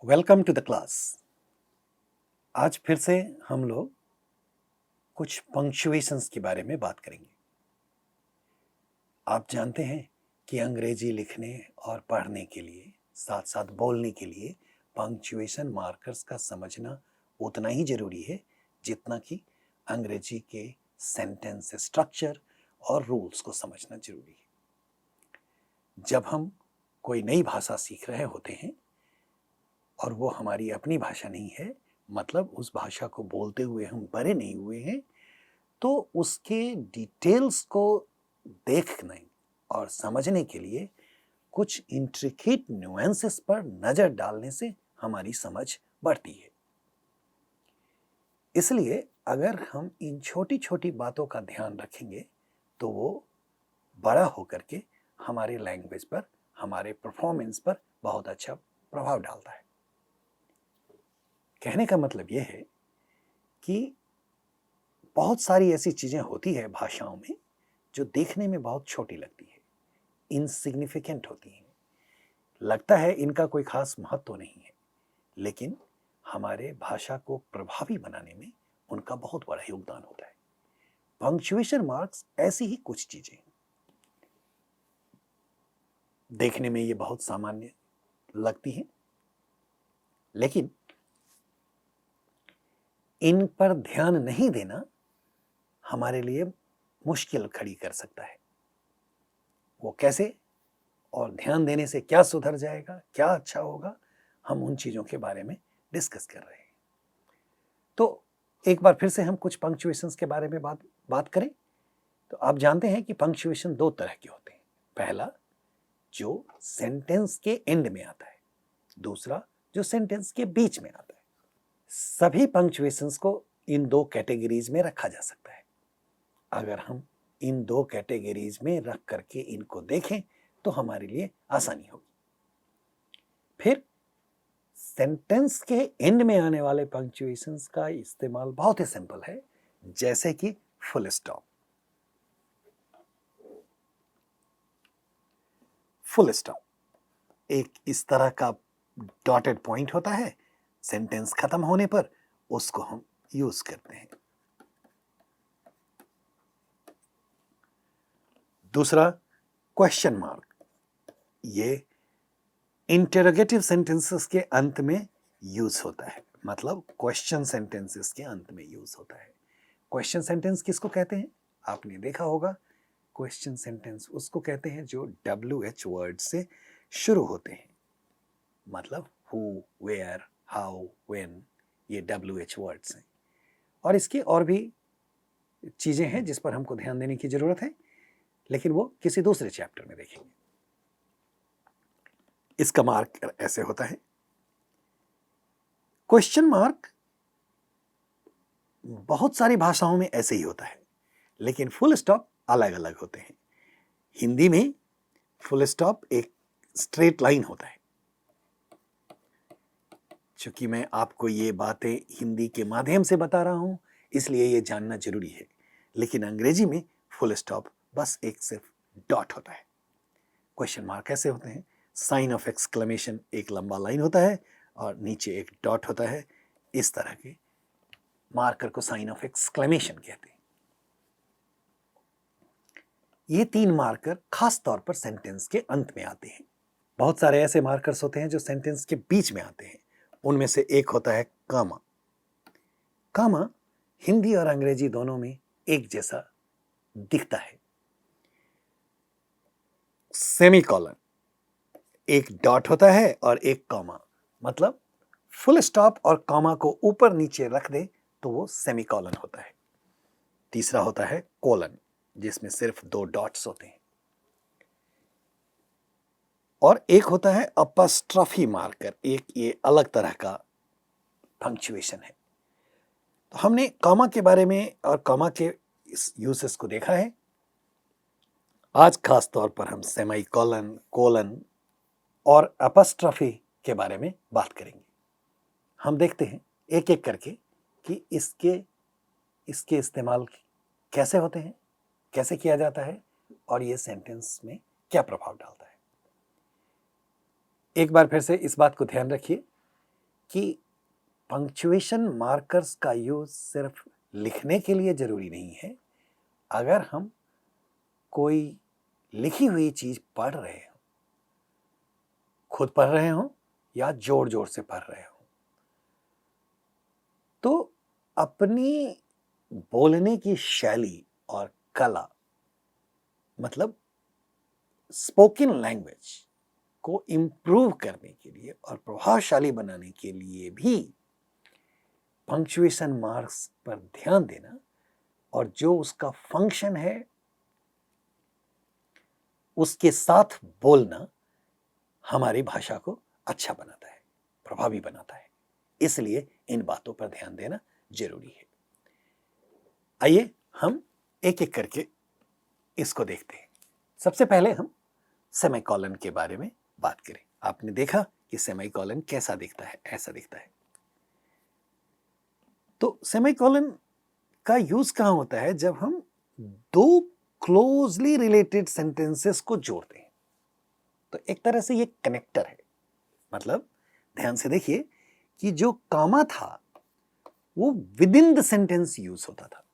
Welcome to the class. आज फिर से हम लोग कुछ पंक्चुएशंस के बारे में बात करेंगे। आप जानते हैं कि अंग्रेजी लिखने और पढ़ने के लिए साथ साथ बोलने के लिए पंक्चुएशन मार्कर्स का समझना उतना ही जरूरी है जितना कि अंग्रेजी के सेंटेंस स्ट्रक्चर और रूल्स को समझना जरूरी है। जब हम कोई नई भाषा सीख रहे होते हैं और वो हमारी अपनी भाषा नहीं है, मतलब उस भाषा को बोलते हुए हम बड़े नहीं हुए हैं, तो उसके डिटेल्स को देखने और समझने के लिए कुछ इंट्रिकेट न्यूएंसेस पर नजर डालने से हमारी समझ बढ़ती है। इसलिए अगर हम इन छोटी छोटी बातों का ध्यान रखेंगे तो वो बड़ा होकर के हमारे लैंग्वेज पर, हमारे परफॉर्मेंस पर बहुत अच्छा प्रभाव डालता है। कहने का मतलब यह है कि बहुत सारी ऐसी चीजें होती है भाषाओं में जो देखने में बहुत छोटी लगती है, इनसिग्निफिकेंट होती हैं, लगता है इनका कोई खास महत्व नहीं है, लेकिन हमारे भाषा को प्रभावी बनाने में उनका बहुत बड़ा योगदान होता है। पंक्चुएशन मार्क्स ऐसी ही कुछ चीजें हैं। देखने में ये बहुत सामान्य लगती हैं, लेकिन इन पर ध्यान नहीं देना हमारे लिए मुश्किल खड़ी कर सकता है। वो कैसे और ध्यान देने से क्या सुधर जाएगा, क्या अच्छा होगा, हम उन चीजों के बारे में डिस्कस कर रहे हैं। तो एक बार फिर से हम कुछ पंक्चुएशंस के बारे में बात करें तो आप जानते हैं कि पंक्चुएशन दो तरह के होते हैं। पहला जो सेंटेंस के एंड में आता है, दूसरा जो सेंटेंस के बीच में आता है। सभी पंक्चुएशंस को इन दो कैटेगरीज में रखा जा सकता है। अगर हम इन दो कैटेगरीज में रख करके इनको देखें तो हमारे लिए आसानी होगी। फिर सेंटेंस के एंड में आने वाले पंक्चुएशंस का इस्तेमाल बहुत ही सिंपल है, जैसे कि फुल स्टॉप। फुल स्टॉप एक इस तरह का डॉटेड पॉइंट होता है, सेंटेंस खत्म होने पर उसको हम यूज करते हैं। दूसरा क्वेश्चन मार्क, ये इंटरोगेटिव सेंटेंसेस के अंत में यूज होता है, मतलब क्वेश्चन सेंटेंसेस के अंत में यूज होता है। क्वेश्चन सेंटेंस किसको कहते हैं? आपने देखा होगा, क्वेश्चन सेंटेंस उसको कहते हैं जो WH वर्ड से शुरू होते हैं, मतलब हु, वेयर, हाउ, व्हेन, ये WH वर्ड्स हैं। और इसकी और भी चीजें हैं जिस पर हमको ध्यान देने की जरूरत है, लेकिन वो किसी दूसरे चैप्टर में देखेंगे। इसका मार्क ऐसे होता है। क्वेश्चन मार्क बहुत सारी भाषाओं में ऐसे ही होता है, लेकिन फुल स्टॉप अलग अलग होते हैं। हिंदी में फुल स्टॉप एक स्ट्रेट लाइन होता है। चूंकि मैं आपको ये बातें हिंदी के माध्यम से बता रहा हूं, इसलिए ये जानना जरूरी है, लेकिन अंग्रेजी में फुल स्टॉप बस एक सिर्फ डॉट होता है। क्वेश्चन मार्क कैसे होते हैं? साइन ऑफ एक्सक्लेमेशन, एक लंबा लाइन होता है और नीचे एक डॉट होता है। इस तरह के मार्कर को साइन ऑफ एक्सक्लेमेशन कहते हैं। ये तीन मार्कर खास तौर पर सेंटेंस के अंत में आते हैं। बहुत सारे ऐसे मार्कर्स होते हैं जो सेंटेंस के बीच में आते हैं। उनमें से एक होता है कामा। कामा हिंदी और अंग्रेजी दोनों में एक जैसा दिखता है। सेमीकोलन, एक डॉट होता है और एक कॉमा, मतलब फुल स्टॉप और कॉमा को ऊपर नीचे रख दे तो वो सेमीकोलन होता है। तीसरा होता है कोलन, जिसमें सिर्फ दो डॉट्स होते हैं। और एक होता है अपस्ट्रॉफी मार्कर, एक ये अलग तरह का पंक्चुएशन है। तो हमने कॉमा के बारे में और कॉमा के इस यूसेस को देखा है। आज खास तौर पर हम सेमीकोलन, कोलन और अपस्ट्रॉफी के बारे में बात करेंगे। हम देखते हैं एक एक करके कि इसके इस्तेमाल कैसे होते हैं, कैसे किया जाता है और ये सेंटेंस में क्या प्रभाव डालता है। एक बार फिर से इस बात को ध्यान रखिए कि पंक्चुएशन मार्कर्स का यूज सिर्फ लिखने के लिए जरूरी नहीं है। अगर हम कोई लिखी हुई चीज पढ़ रहे हो, खुद पढ़ रहे हो या जोर जोर से पढ़ रहे हो, तो अपनी बोलने की शैली और कला, मतलब स्पोकन लैंग्वेज को इम्प्रूव करने के लिए और प्रभावशाली बनाने के लिए भी पंक्चुएशन मार्क्स पर ध्यान देना और जो उसका फंक्शन है उसके साथ बोलना हमारी भाषा को अच्छा बनाता है, प्रभावी बनाता है। इसलिए इन बातों पर ध्यान देना जरूरी है। आइए हम एक एक करके इसको देखते हैं। सबसे पहले हम सेमीकोलन के बारे में बात करें। आपने देखा कि सेमीकोलन कैसा दिखता है, ऐसा दिखता है। तो सेमीकोलन का यूज कहां होता है? जब हम दो क्लोजली रिलेटेड सेंटेंसेस को जोड़ते हैं। तो एक तरह से ये कनेक्टर है। मतलब ध्यान से देखिए कि जो कामा था वो with in the sentence use होता था,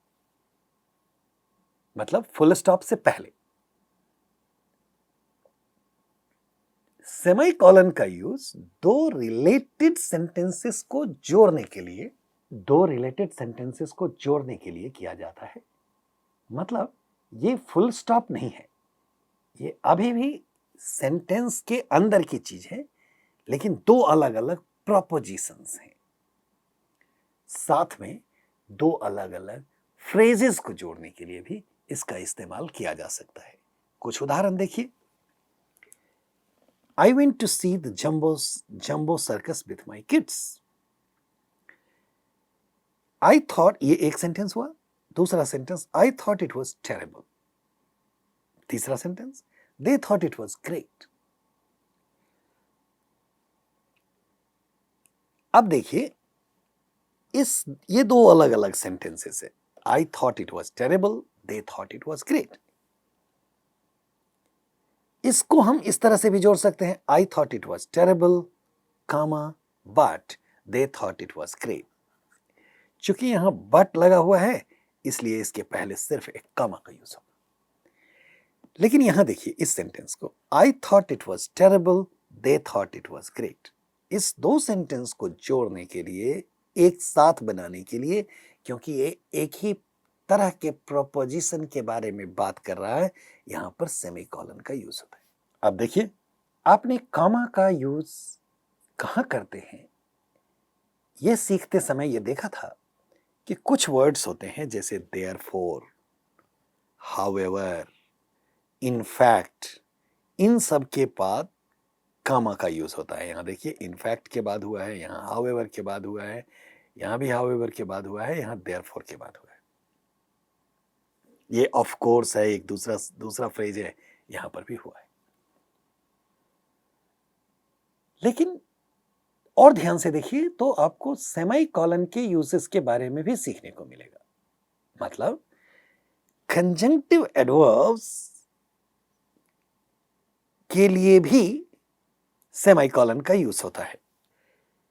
मतलब फुल स्टॉप से पहले। सेमीकोलन का यूज दो रिलेटेड सेंटेंसेस को जोड़ने के लिए किया जाता है। मतलब ये फुल स्टॉप नहीं है, ये अभी भी सेंटेंस के अंदर की चीज है, लेकिन दो अलग अलग प्रोपोजिशंस हैं। साथ में दो अलग अलग फ्रेजेस को जोड़ने के लिए भी इसका इस्तेमाल किया जा सकता है। कुछ उदाहरण देखिए। I went to see the jumbo circus with my kids. I thought, ये एक सेंटेंस हुआ। दूसरा sentence, I thought it was terrible. तीसरा sentence, they thought it was great. अब देखिए ये दो अलग अलग सेंटेंसेस है। I thought it was terrible, they thought it was great. इसको हम इस तरह से भी जोड़ सकते हैं, I thought it was terrible, but they thought it was great. चूंकि यहां बट लगा हुआ है इसलिए इसके पहले सिर्फ एक कामा का यूज होगा। लेकिन यहां देखिए इस सेंटेंस को, I thought it was terrible, they thought it was great. इस दो सेंटेंस को जोड़ने के लिए, एक साथ बनाने के लिए, क्योंकि ये एक ही तरह के प्रोपोजिशन के बारे में बात कर रहा है, यहां पर सेमीकोलन का यूज होता है। अब देखिए, आपने कामा का यूज कहां करते हैं यह सीखते समय यह देखा था कि कुछ वर्ड्स होते हैं जैसे देयरफॉर, हाउएवर, इन फैक्ट, इन सब के बाद कामा का यूज होता है। यहां देखिए इनफैक्ट के बाद हुआ है, यहां हाउएवर के बाद हुआ है, यहां भी हाउएवर के बाद हुआ है, यहां देयरफॉर के बाद हुआ है। ये ऑफ कोर्स है, एक दूसरा फ्रेज है, यहां पर भी हुआ है। लेकिन और ध्यान से देखिए तो आपको सेमीकोलन के यूजेस के बारे में भी सीखने को मिलेगा। मतलब कंजंक्टिव एडवर्ब्स के लिए भी सेमीकोलन का यूज होता है।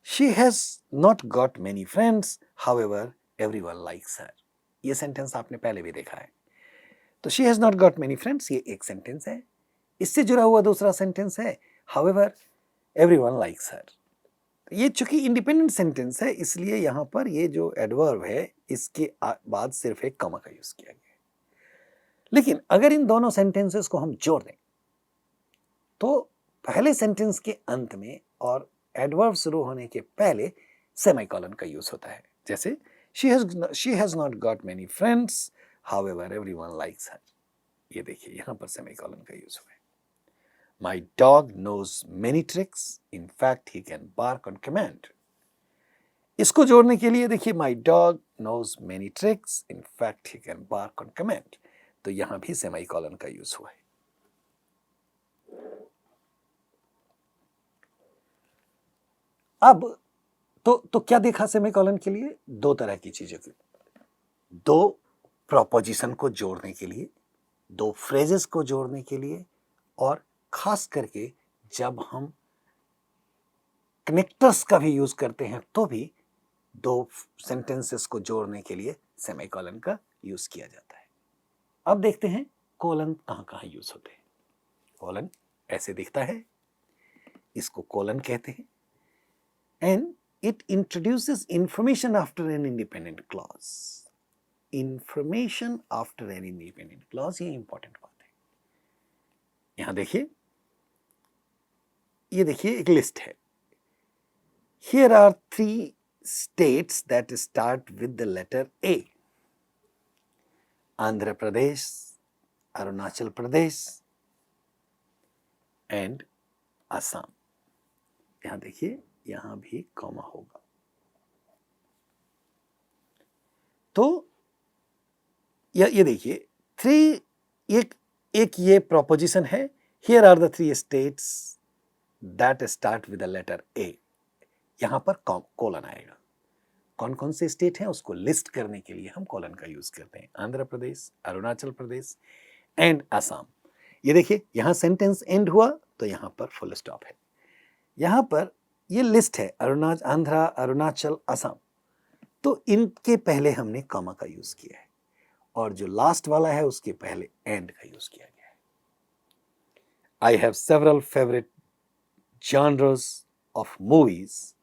She has not got many friends, however, everyone likes her. ये सेंटेंस आपने पहले भी देखा है। तो she has not got many friends, ये एक सेंटेंस है। इससे जुड़ा हुआ दूसरा सेंटेंस है however, everyone likes her. ये चूंकि इंडिपेंडेंट सेंटेंस है इसलिए यहां पर ये जो एडवर्ब है इसके बाद सिर्फ एक कॉमा का यूज किया गया है। लेकिन अगर इन दोनों सेंटेंसेस को हम जोड़ दें तो पहले सेंटेंस के अंत में और एडवर्ब शुरू होने के पहले सेमीकोलन का यूज होता है। जैसे she has not got many friends, however everyone likes her. ये देखिए यहां पर सेमीकोलन का यूज हुआ है। My dog knows many tricks, in fact he can bark on command. इसको जोड़ने के लिए देखिए my dog knows many tricks, in fact he can bark on command. तो यहां भी सेमीकोलन का यूज हुआ है। अब तो क्या देखा सेमीकोलन के लिए? दो तरह की चीजों की, दो प्रोपोजिशन को जोड़ने के लिए, दो फ्रेजेस को जोड़ने के लिए, और खास करके जब हम कनेक्टर्स का भी यूज करते हैं तो भी दो सेंटेंसेस को जोड़ने के लिए सेमीकोलन का यूज किया जाता है। अब देखते हैं कोलन कहाँ कहाँ यूज होते हैं। कोलन ऐसे दिखता है, इसको कोलन कहते हैं, and it introduces information after an independent clause. Information after an independent clause, ये इंपॉर्टेंट बात है। यहां देखिए, ये देखिए एक लिस्ट है। Here are 3 states that start with the letter A. Andhra Pradesh, Arunachal Pradesh and Assam. यहां देखिए, यहां भी कॉमा होगा। तो ये देखिए 3, एक ये प्रोपोजिशन है। Here are the 3 states that start with the letter A. यहां पर कोलन आएगा। कौन कौन से स्टेट हैं उसको लिस्ट करने के लिए हम कोलन का यूज करते हैं। आंध्र प्रदेश, अरुणाचल प्रदेश एंड असम। ये देखिए, यहां सेंटेंस एंड हुआ तो यहां पर फुल स्टॉप है। यहां पर ये लिस्ट है, आंध्र, अरुणाचल, असम, तो इनके पहले हमने कॉमा का यूज किया है और जो लास्ट वाला है उसके पहले एंड का यूज किया गया है। I have several favourite genres of movies.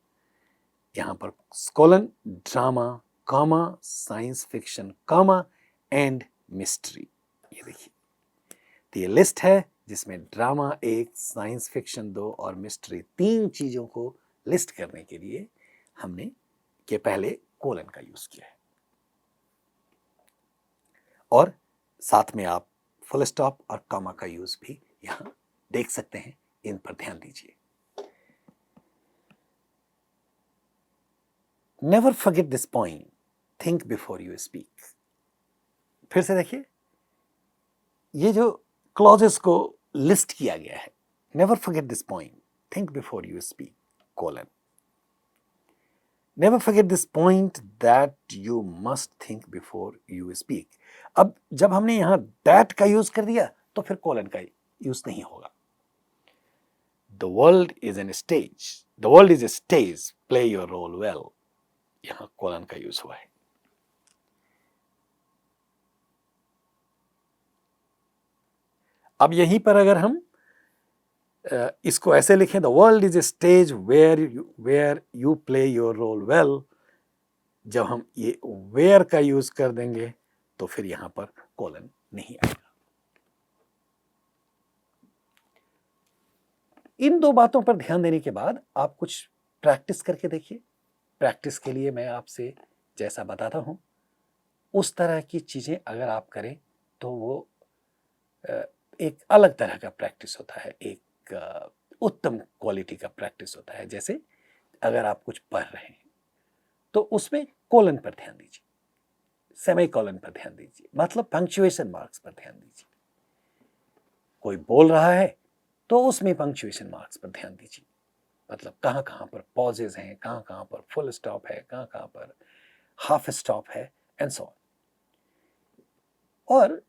यहां पर colon, drama, comma, science fiction, comma and mystery. ये देखिए, तो ये लिस्ट है जिसमें ड्रामा 1, साइंस फिक्शन 2 और मिस्ट्री 3 चीजों को लिस्ट करने के लिए हमने के पहले कोलन का यूज किया है। और साथ में आप फुल स्टॉप और कॉमा का यूज भी यहां देख सकते हैं, इन पर ध्यान दीजिए। Never forget this point. Think before you speak. फिर से देखिए, ये जो क्लॉजेस को लिस्ट किया गया है, Never forget this point. Think before you speak. Colon. Never forget this point that you must think before you speak. अब जब हमने यहां that का यूज कर दिया तो फिर कोलन का यूज नहीं होगा। The world is a stage. The world is a stage. Play your role well. यहां कोलन का यूज हुआ है। अब यहीं पर अगर हम इसको ऐसे लिखें, the world is a stage where you play your role well, जब हम ये वेयर का यूज कर देंगे तो फिर यहां पर कोलन नहीं आएगा। इन 2 बातों पर ध्यान देने के बाद आप कुछ प्रैक्टिस करके देखिए। प्रैक्टिस के लिए मैं आपसे जैसा बताता हूं उस तरह की चीजें अगर आप करें तो वो एक अलग तरह का प्रैक्टिस होता है, एक उत्तम क्वालिटी का प्रैक्टिस होता है। जैसे अगर आप कुछ पढ़ रहे हैं तो उसमें कोलन पर ध्यान दीजिए, सेमीकोलन पर ध्यान दीजिए, मतलब पंक्चुएशन मार्क्स पर ध्यान दीजिए। कोई बोल रहा है तो उसमें पंक्चुएशन मार्क्स पर ध्यान दीजिए, मतलब कहाँ कहाँ पर पॉजेज हैं, कहाँ कहाँ पर फुल स्टॉप है, कहाँ कहाँ पर हाफ स्टॉप है, एंड सो ऑन। और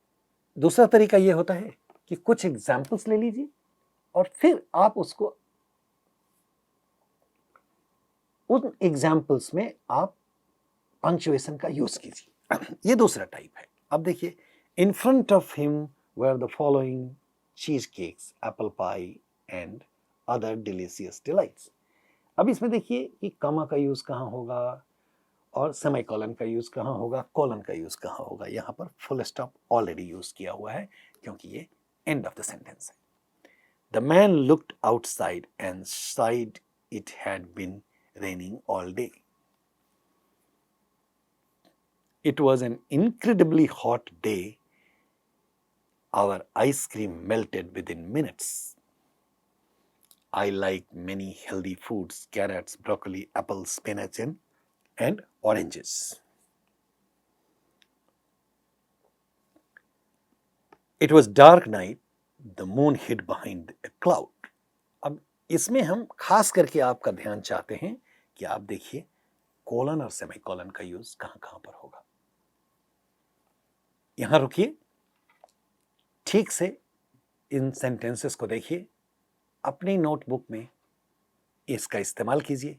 दूसरा तरीका यह होता है कि कुछ एग्जाम्पल्स ले लीजिए और फिर आप उसको उन एग्जाम्पल्स में आप पंक्चुएशन का यूज कीजिए। ये दूसरा टाइप है। अब देखिए, in front of him where the following cheesecakes, apple pie and other delicious delights. अब इसमें देखिए कि कॉमा का यूज कहाँ होगा और सेमीकोलन का यूज कहाँ होगा, कोलन का यूज कहाँ होगा। यहां पर फुल स्टॉप ऑलरेडी यूज किया हुआ है क्योंकि ये एंड ऑफ द सेंटेंस है। The man looked outside and sighed it had been raining all day. It was an incredibly hot day. Our ice cream melted within minutes. I like many healthy foods: carrots, broccoli, apples, spinach, and oranges. It was dark night. The moon hid behind a cloud. अब इसमें हम खास करके आपका ध्यान चाहते हैं कि आप देखिए कोलन और सेमीकोलन का यूज कहां कहां पर होगा। यहां रुकिए, ठीक से इन सेंटेंसेस को देखिए, अपनी नोटबुक में इसका इस्तेमाल कीजिए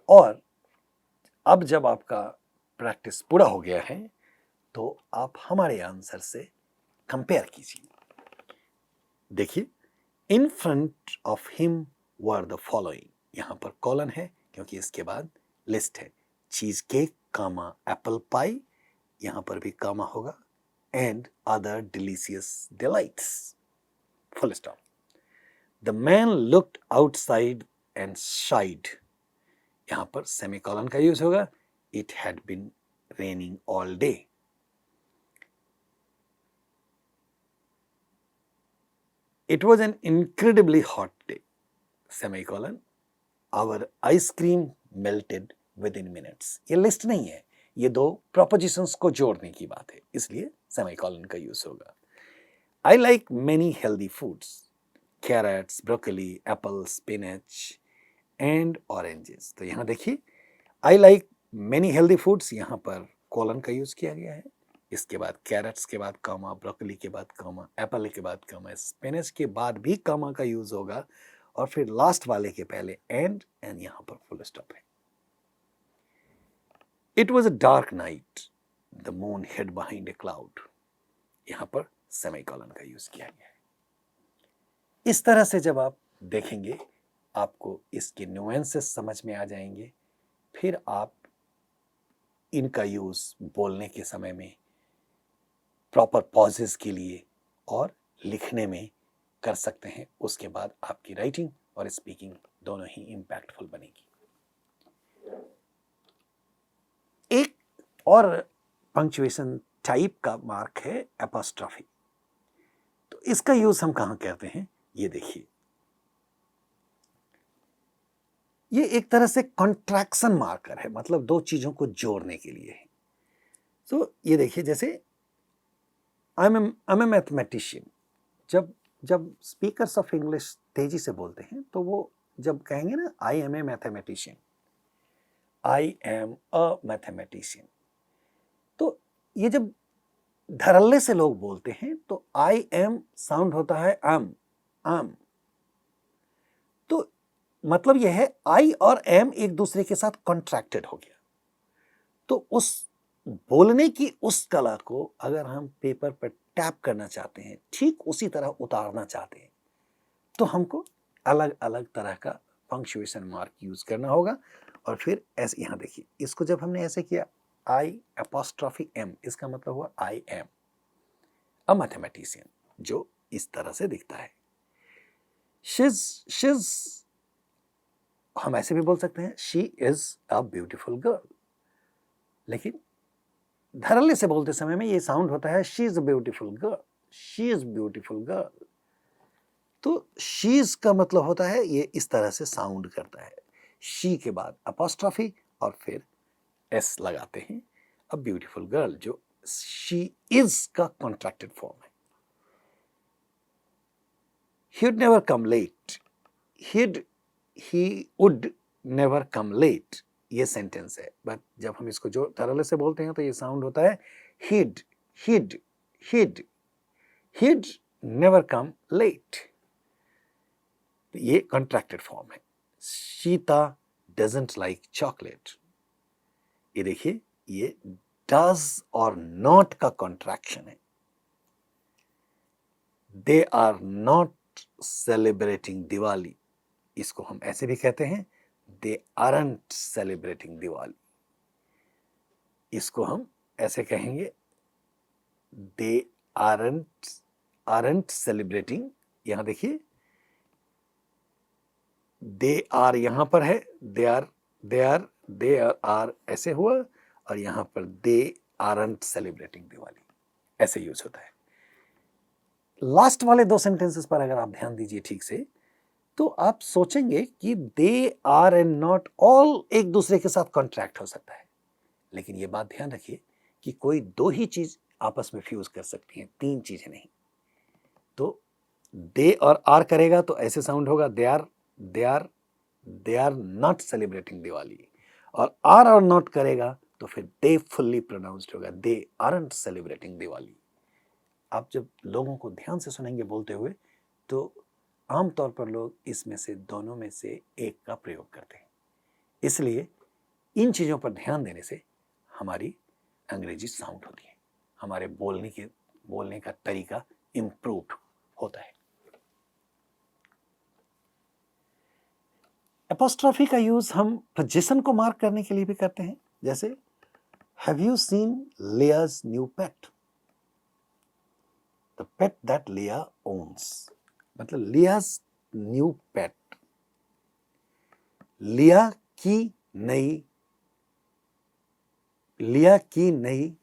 और अब जब आपका प्रैक्टिस पूरा हो गया है तो आप हमारे आंसर से कंपेयर कीजिए। देखिए, in front of him were the following, यहां पर कॉलन है क्योंकि इसके बाद लिस्ट है। चीज केक कामा एप्पल पाई, यहां पर भी कामा होगा, and other delicious delights, full stop. The man looked outside and sighed, यहां पर सेमीकोलन का यूज होगा। It had been raining all day. It was an incredibly hot day, semicolon. Our ice cream melted within minutes. ये list नहीं है, ये दो propositions को जोड़ने की बात है, इसलिए सेमीकोलन का यूज होगा। I like many healthy foods, carrots, broccoli, apple, spinach and oranges. तो यहां देखिए, I like many healthy foods, यहां पर कोलन का यूज किया गया है। इसके बाद कैरेट्स के बाद कामा, ब्रोकली के बाद कामा, एप्पल के बाद कामा, स्पिनच के बाद भी कामा का यूज होगा और फिर लास्ट वाले के पहले एंड यहां पर फुल स्टॉप है। It was a dark night, the moon hid behind a cloud, यहां पर सेमीकोलन का यूज किया गया है। इस तरह से जब आप देखेंगे आपको इसके न्यूएंसेस समझ में आ जाएंगे, फिर आप इनका यूज बोलने के समय में प्रॉपर पॉजेस के लिए और लिखने में कर सकते हैं। उसके बाद आपकी राइटिंग और स्पीकिंग दोनों ही इंपैक्टफुल बनेगी। एक और पंक्चुएशन टाइप का मार्क है एपोस्ट्रोफी। तो इसका यूज हम कहां करते हैं, ये देखिए, ये एक तरह से कॉन्ट्रैक्शन मार्कर है, मतलब दो चीजों को जोड़ने के लिए है। तो ये देखिए, जैसे आई एम ए मैथमेटिशियन, जब स्पीकर्स ऑफ इंग्लिश तेजी से बोलते हैं तो वो जब कहेंगे ना I am a mathematician, I am a mathematician, तो ये जब धड़ल्ले से लोग बोलते हैं तो आई एम साउंड होता है एम। तो मतलब यह है आई और एम एक दूसरे के साथ कॉन्ट्रैक्टेड हो गया। तो उस बोलने की उस कला को अगर हम पेपर पर टैप करना चाहते हैं, ठीक उसी तरह उतारना चाहते हैं, तो हमको अलग अलग तरह का पंक्चुएशन मार्क यूज करना होगा। और फिर ऐसे, यहां देखिए, इसको जब हमने ऐसे किया आई एपोस्ट्रोफी एम, इसका मतलब हुआ आई एम अ मैथमेटिशियन, जो इस तरह से दिखता है। शिज हम ऐसे भी बोल सकते हैं she is a beautiful girl, लेकिन धड़ल्ले से बोलते समय में ये साउंड होता है she is a beautiful girl, she is beautiful girl. तो शीज का मतलब होता है ये इस तरह से साउंड करता है, शी के बाद अपोस्ट्रोफी और फिर एस लगाते हैं, अ ब्यूटीफुल गर्ल, जो शी इज का कॉन्ट्रैक्टेड फॉर्म है। he would never come late, he would never come late, ये सेंटेंस है। बट जब हम इसको जो तरल से बोलते हैं तो ये साउंड होता है he'd never come late, ये कॉन्ट्रैक्टेड फॉर्म है। सीता डजंट लाइक चॉकलेट, ये देखिए, ये डज और नॉट का कॉन्ट्रैक्शन है। They are not celebrating Diwali, इसको हम ऐसे भी कहते हैं दे आरंट सेलिब्रेटिंग दिवाली, इसको हम ऐसे कहेंगे दे आरंट सेलिब्रेटिंग। यहां देखिए, दे आर यहां पर है, दे आर ऐसे हुआ, और यहां पर दे आरंट सेलिब्रेटिंग दिवाली, ऐसे यूज होता है। लास्ट वाले दो सेंटेंसेस पर अगर आप ध्यान दीजिए ठीक से, तो आप सोचेंगे कि they are and not all एक दूसरे के साथ कॉन्ट्रैक्ट हो सकता है, लेकिन यह बात ध्यान रखिए कि कोई दो ही चीज आपस में फ्यूज कर सकती हैं, तीन चीजें नहीं। तो दे और आर करेगा तो ऐसे साउंड होगा they are not celebrating Diwali, और आर और नॉट करेगा तो फिर दे फुल्ली प्रोनाउंस्ड होगा दे आरंट सेलिब्रेटिंग दिवाली। आप जब लोगों को ध्यान से सुनेंगे बोलते हुए तो आमतौर पर लोग इसमें से दोनों में से एक का प्रयोग करते हैं। इसलिए इन चीज़ों पर ध्यान देने से हमारी अंग्रेजी साउंड होती है, हमारे बोलने का तरीका इम्प्रूव होता है। एपोस्ट्रॉफी का यूज हम पोजीशन को मार्क करने के लिए भी करते हैं, जैसे have you seen Leah's new pet, the pet that Leah owns, मतलब लियाज न्यू पेट, लिया की नई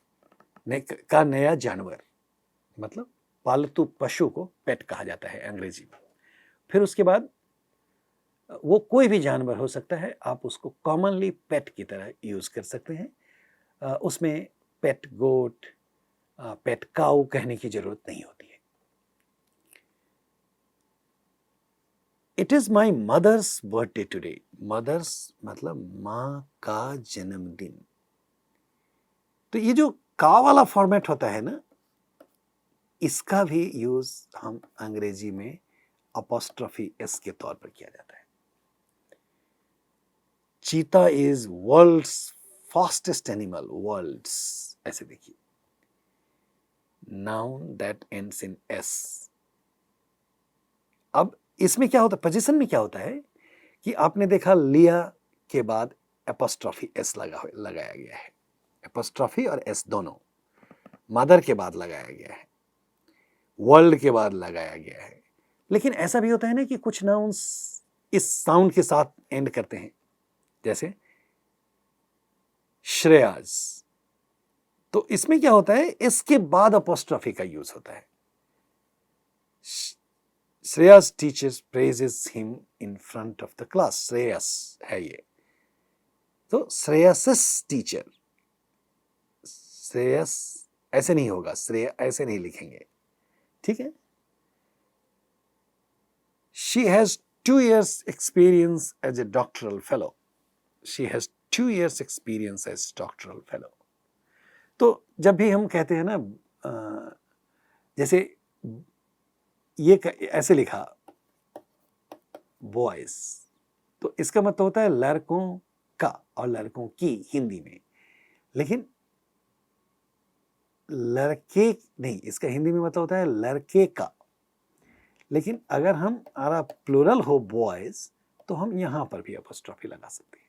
का नया जानवर, मतलब पालतू पशु को पेट कहा जाता है अंग्रेजी में। फिर उसके बाद वो कोई भी जानवर हो सकता है, आप उसको कॉमनली पेट की तरह यूज कर सकते हैं। उसमें पेट गोट, पेट काऊ कहने की जरूरत नहीं होती है। It is my mother's birthday today, mother's मतलब माँ का जन्मदिन। तो ये जो का वाला फॉर्मेट होता है ना, इसका भी यूज हम अंग्रेजी में अपॉस्ट्रोफी एस के तौर पर किया जाता है। Cheetah is world's fastest animal, world's, ऐसे देखिए, noun that ends in S. अब इसमें क्या होता है, पोजीशन में क्या होता है कि आपने देखा लिया के बाद एपोस्ट्रॉफी एस लगाया गया है, एपोस्ट्रॉफी और एस दोनों, मदर के बाद लगाया गया है, वर्ल्ड के बाद लगाया गया है। लेकिन ऐसा भी होता है ना कि कुछ नाउन्स इस साउंड के साथ एंड करते हैं, जैसे श्रेयाज, तो इसमें क्या होता है, इसके बाद अपोस्ट्रॉफी का यूज होता है। Shreyas teachers praises him in front of the class, Shreyas है ये, तो श्रेयस टीचर, श्रेयस ऐसे नहीं होगा, श्रेय ऐसे नहीं लिखेंगे, ठीक है। She has 2 years experience as a doctoral fellow, she has 2 years experience as doctoral fellow। तो जब भी हम कहते हैं ना, जैसे ये ऐसे लिखा बॉयज, तो इसका मतलब होता है लड़कों का और लड़कों की हिंदी में, लेकिन लड़के नहीं, इसका हिंदी में मतलब होता है लड़के का। लेकिन अगर हमारा प्लूरल हो बॉयज, तो हम यहां पर भी अपॉस्ट्रोफी लगा सकते हैं।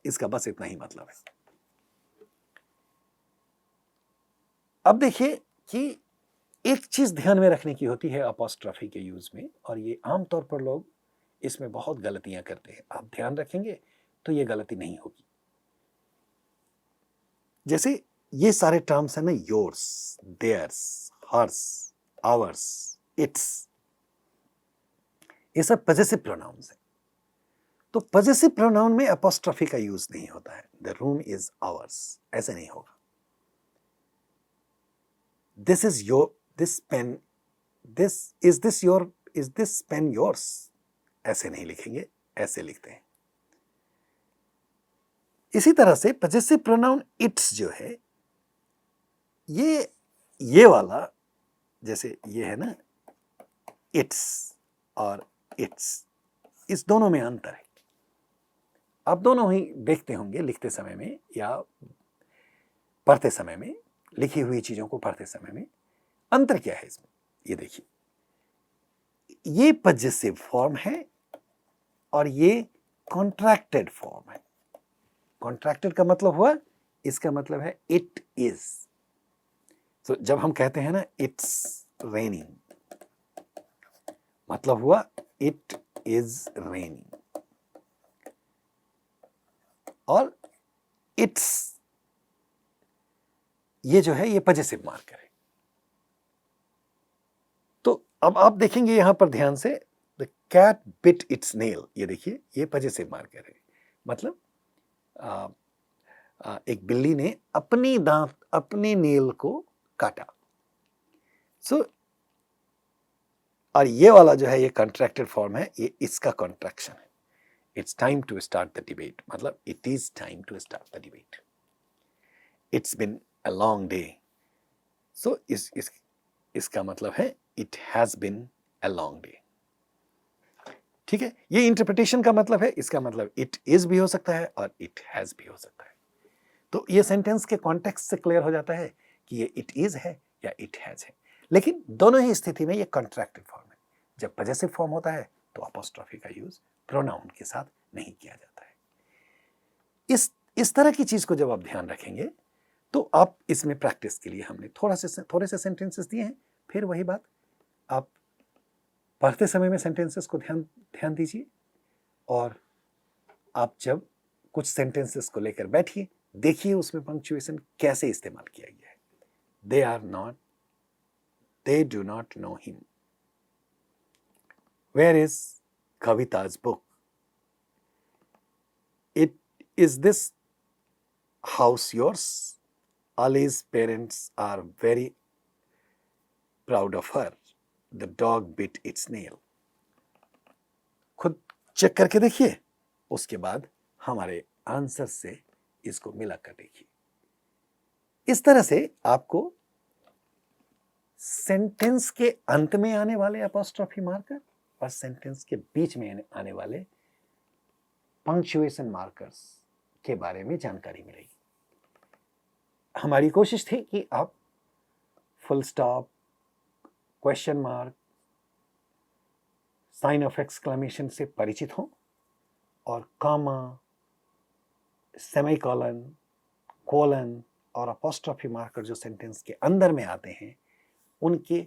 इसका बस इतना ही मतलब है। अब देखिए कि एक चीज ध्यान में रखने की होती है अपॉस्ट्रोफी के यूज में, और ये आमतौर पर लोग इसमें बहुत गलतियां करते हैं। आप ध्यान रखेंगे तो ये गलती नहीं होगी। जैसे ये सारे टर्म्स है ना, yours, theirs, hers, ours, its, ये सब पजेसिव प्रोनाउंस है। तो पजेसिव प्रोनाउन में अपॉस्ट्रोफी का यूज नहीं होता है। द रूम इज आवर्स, ऐसे नहीं होगा। This is your, this pen, is this pen yours, ऐसे नहीं लिखेंगे, ऐसे लिखते हैं। इसी तरह से पजेसिव प्रोनाउन इट्स जो है, ये वाला, जैसे ये है ना इट्स और इट्स, इस दोनों में अंतर है। आप दोनों ही देखते होंगे लिखते समय में या पढ़ते समय में, लिखी हुई चीजों को पढ़ते समय में अंतर क्या है इसमें, ये देखिए, ये पजेसिव फॉर्म है और ये कॉन्ट्रैक्टेड फॉर्म है। कॉन्ट्रैक्टेड का मतलब हुआ, इसका मतलब है इट इज। तो जब हम कहते हैं ना इट्स रेनिंग, मतलब हुआ इट इज रेनिंग, और इट्स ये जो है ये पजेसिव मार्कर है। तो अब आप देखेंगे यहां पर ध्यान से, the cat bit its nail, ये देखिए ये पजेसिव मार्कर है, मतलब एक बिल्ली ने अपनी नेल को काटा। सो और ये वाला जो है ये कॉन्ट्रैक्टेड फॉर्म है, ये इसका कॉन्ट्रैक्शन है। It's time to start the debate, मतलब it is time to start the debate, it's been a long day. So इसका मतलब है it has been a long day. ठीक है, ये इंटरप्रिटेशन का मतलब है, इसका मतलब इट इज भी हो सकता है और इट हैज भी हो सकता है। तो ये सेंटेंस के कॉन्टेक्स्ट से क्लियर हो जाता है कि ये इट इज है या इट हैज है। लेकिन दोनों ही स्थिति में ये कॉन्ट्रैक्टिव फॉर्म है। जब पजेसिव फॉर्म होता है तो अपोस्ट्रोफी का यूज प्रोनाउन के साथ नहीं किया जाता है। इस तरह की चीज को जब आप ध्यान रखेंगे तो आप इसमें प्रैक्टिस के लिए हमने थोड़े से सेंटेंसेस दिए हैं। फिर वही बात, आप पढ़ते समय में सेंटेंसेस को ध्यान दीजिए और आप जब कुछ सेंटेंसेस को लेकर बैठिए, देखिए उसमें पंक्चुएशन कैसे इस्तेमाल किया गया है। they do not know him. Where is Kavita's book? Is this house yours? Ali's parents are very proud of her. The dog bit its nail. खुद चेक करके देखिए, उसके बाद हमारे आंसर से इसको मिलाकर देखिए। इस तरह से आपको सेंटेंस के अंत में आने वाले अपॉस्ट्रोफी मार्कर और सेंटेंस के बीच में आने वाले पंक्चुएशन मार्कर्स के बारे में जानकारी मिलेगी। हमारी कोशिश थी कि आप full stop, question mark, sign of exclamation से परिचित हों और कॉमा, सेमीकोलन, कोलन और अपॉस्ट्रोफी मार्कर जो सेंटेंस के अंदर में आते हैं उनके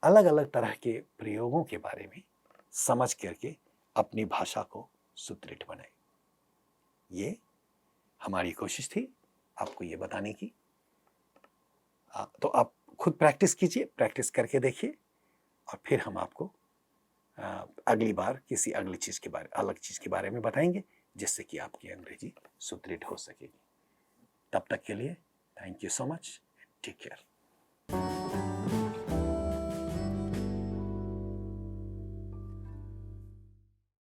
अलग अलग तरह के प्रयोगों के बारे में समझ करके अपनी भाषा को सुदृढ़ बनाए। ये हमारी कोशिश थी आपको ये बताने की। तो आप खुद प्रैक्टिस कीजिए, प्रैक्टिस करके देखिए और फिर हम आपको अगली बार किसी अलग चीज़ के बारे में बताएंगे जिससे कि आपकी अंग्रेजी सुदृढ़ हो सकेगी। तब तक के लिए thank you so much, take care.